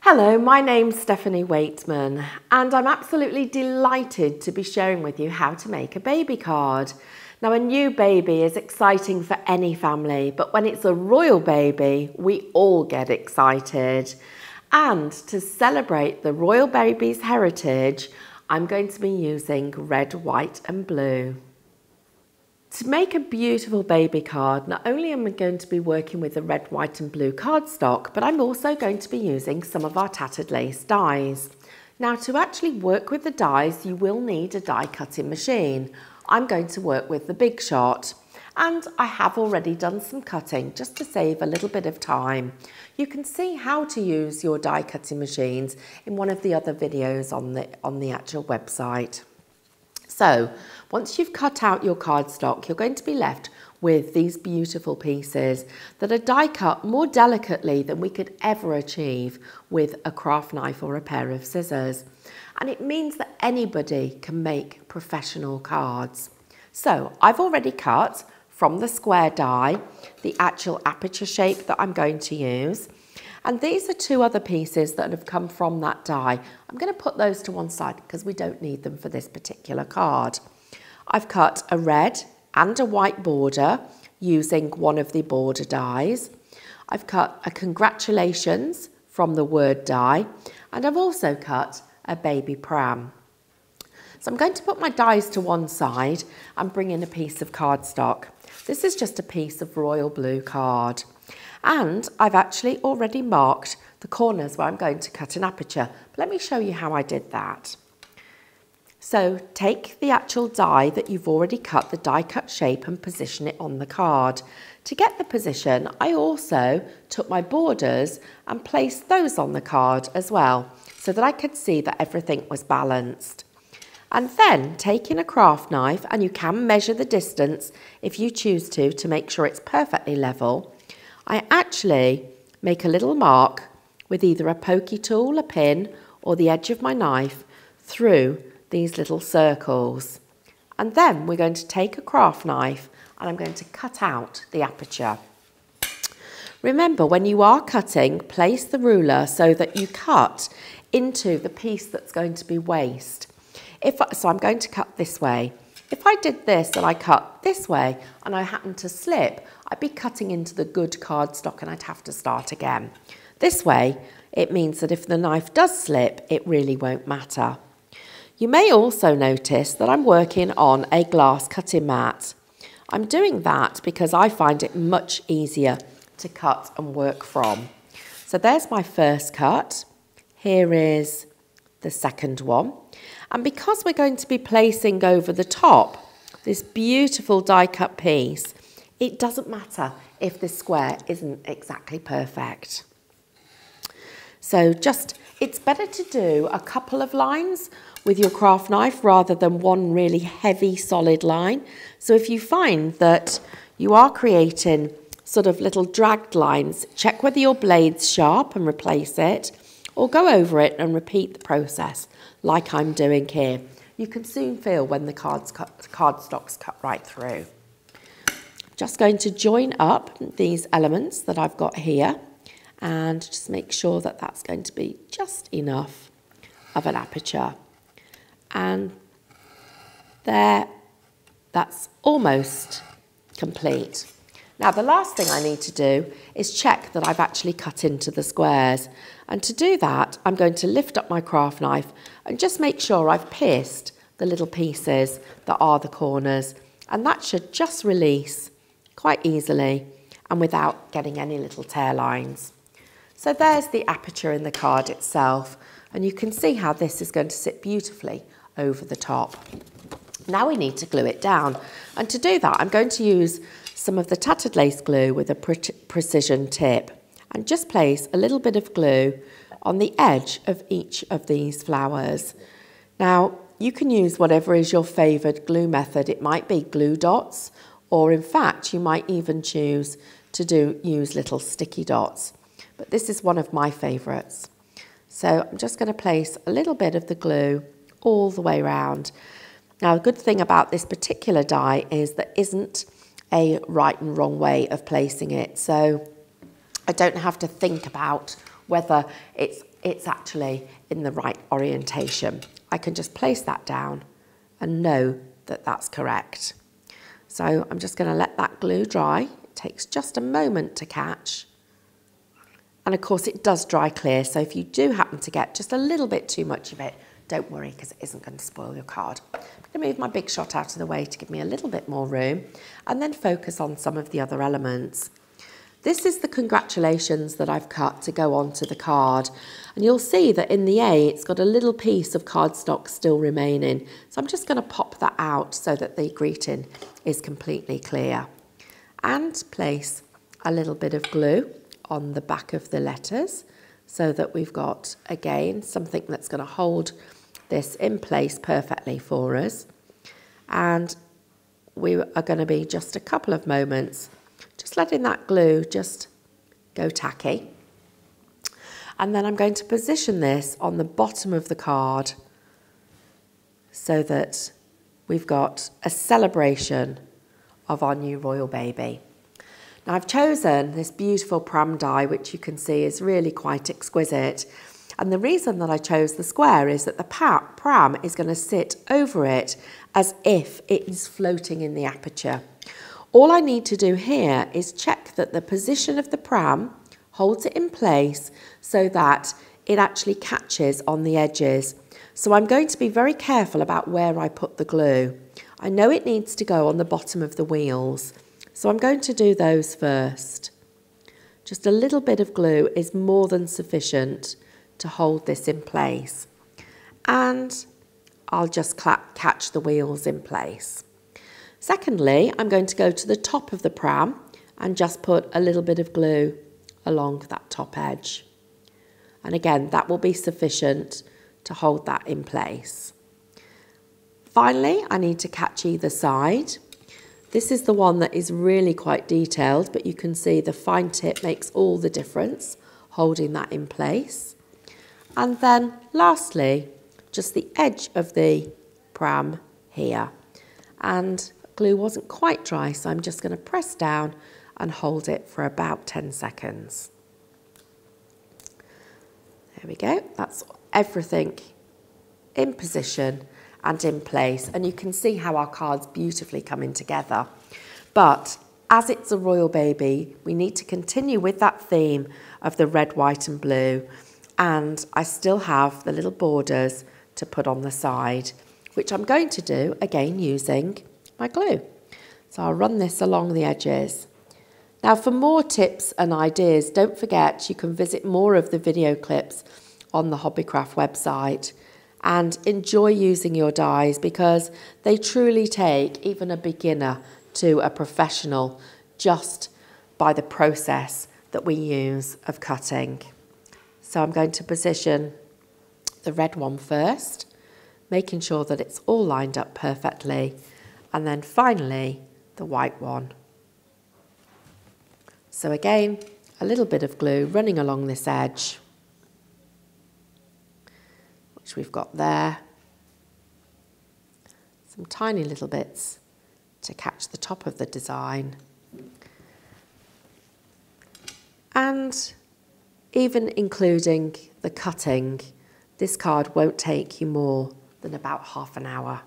Hello, my name's Stephanie Weightman and I'm absolutely delighted to be sharing with you how to make a baby card. Now, a new baby is exciting for any family, but when it's a royal baby, we all get excited. And to celebrate the royal baby's heritage, I'm going to be using red, white and blue. To make a beautiful baby card, not only am I going to be working with the red, white and blue cardstock, but I'm also going to be using some of our Tattered Lace dies. Now, to actually work with the dies, you will need a die cutting machine. I'm going to work with the Big Shot, and I have already done some cutting just to save a little bit of time. You can see how to use your die cutting machines in one of the other videos on the actual website. So, once you've cut out your cardstock, you're going to be left with these beautiful pieces that are die cut more delicately than we could ever achieve with a craft knife or a pair of scissors. And it means that anybody can make professional cards. So, I've already cut from the square die the actual aperture shape that I'm going to use. And these are two other pieces that have come from that die. I'm going to put those to one side because we don't need them for this particular card. I've cut a red and a white border using one of the border dies. I've cut a congratulations from the word die, and I've also cut a baby pram. So I'm going to put my dies to one side and bring in a piece of cardstock. This is just a piece of royal blue card. And I've actually already marked the corners where I'm going to cut an aperture. But let me show you how I did that. So take the actual die that you've already cut, the die cut shape, and position it on the card. To get the position, I also took my borders and placed those on the card as well, so that I could see that everything was balanced. And then taking a craft knife, and you can measure the distance if you choose to make sure it's perfectly level, I actually make a little mark with either a pokey tool, a pin, or the edge of my knife through these little circles. And then we're going to take a craft knife and I'm going to cut out the aperture. Remember, when you are cutting, place the ruler so that you cut into the piece that's going to be waste. So I'm going to cut this way. If I did this and I cut this way and I happened to slip, I'd be cutting into the good cardstock and I'd have to start again. This way, it means that if the knife does slip, it really won't matter. You may also notice that I'm working on a glass cutting mat. I'm doing that because I find it much easier to cut and work from. So there's my first cut. Here is the second one. And because we're going to be placing over the top this beautiful die cut piece, it doesn't matter if this square isn't exactly perfect. So it's better to do a couple of lines with your craft knife rather than one really heavy solid line. So if you find that you are creating sort of little dragged lines, check whether your blade's sharp and replace it, or go over it and repeat the process like I'm doing here. You can soon feel when the cardstock's cut right through. Just going to join up these elements that I've got here and just make sure that that's going to be just enough of an aperture. And there, that's almost complete. Now, the last thing I need to do is check that I've actually cut into the squares. And to do that, I'm going to lift up my craft knife and just make sure I've pierced the little pieces that are the corners. And that should just release quite easily and without getting any little tear lines. So there's the aperture in the card itself. And you can see how this is going to sit beautifully over the top. Now we need to glue it down. And to do that, I'm going to use some of the Tattered Lace glue with a precision tip and just place a little bit of glue on the edge of each of these flowers. Now, you can use whatever is your favoured glue method. It might be glue dots, or in fact, you might even choose to use little sticky dots. But this is one of my favourites. So I'm just going to place a little bit of the glue all the way around. Now, the good thing about this particular die is there isn't a right and wrong way of placing it. So I don't have to think about whether it's actually in the right orientation. I can just place that down and know that that's correct. So I'm just going to let that glue dry. It takes just a moment to catch. And of course it does dry clear, so if you do happen to get just a little bit too much of it, don't worry, because it isn't going to spoil your card. I'm going to move my big shot out of the way to give me a little bit more room and then focus on some of the other elements. This is the congratulations that I've cut to go onto the card. And you'll see that in the A, it's got a little piece of cardstock still remaining. So I'm just going to pop that out so that the greeting is completely clear. And place a little bit of glue on the back of the letters so that we've got, again, something that's going to hold this in place perfectly for us. And we are going to be just a couple of moments just letting that glue just go tacky. And then I'm going to position this on the bottom of the card so that we've got a celebration of our new royal baby. Now I've chosen this beautiful pram die, which you can see is really quite exquisite. And the reason that I chose the square is that the pram is going to sit over it as if it is floating in the aperture. All I need to do here is check that the position of the pram holds it in place so that it actually catches on the edges. So I'm going to be very careful about where I put the glue. I know it needs to go on the bottom of the wheels, so I'm going to do those first. Just a little bit of glue is more than sufficient to hold this in place. And I'll just catch the wheels in place. Secondly, I'm going to go to the top of the pram and just put a little bit of glue along that top edge. And again, that will be sufficient to hold that in place. Finally, I need to catch either side. This is the one that is really quite detailed, but you can see the fine tip makes all the difference, holding that in place. And then lastly, just the edge of the pram here. And glue wasn't quite dry, so I'm just going to press down and hold it for about 10 seconds. There we go. That's everything in position and in place. And you can see how our card's beautifully coming together. But as it's a royal baby, we need to continue with that theme of the red, white and blue. And I still have the little borders to put on the side, which I'm going to do again using my glue. So I'll run this along the edges. Now for more tips and ideas, don't forget you can visit more of the video clips on the Hobbycraft website and enjoy using your dies because they truly take even a beginner to a professional just by the process that we use of cutting. So I'm going to position the red one first, making sure that it's all lined up perfectly, and then finally the white one. So again, a little bit of glue running along this edge, which we've got there. Some tiny little bits to catch the top of the design. And even including the cutting, this card won't take you more than about half an hour.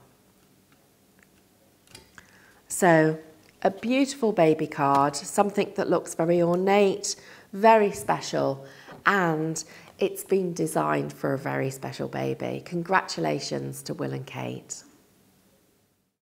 So a beautiful baby card, something that looks very ornate, very special, and it's been designed for a very special baby. Congratulations to Will and Kate.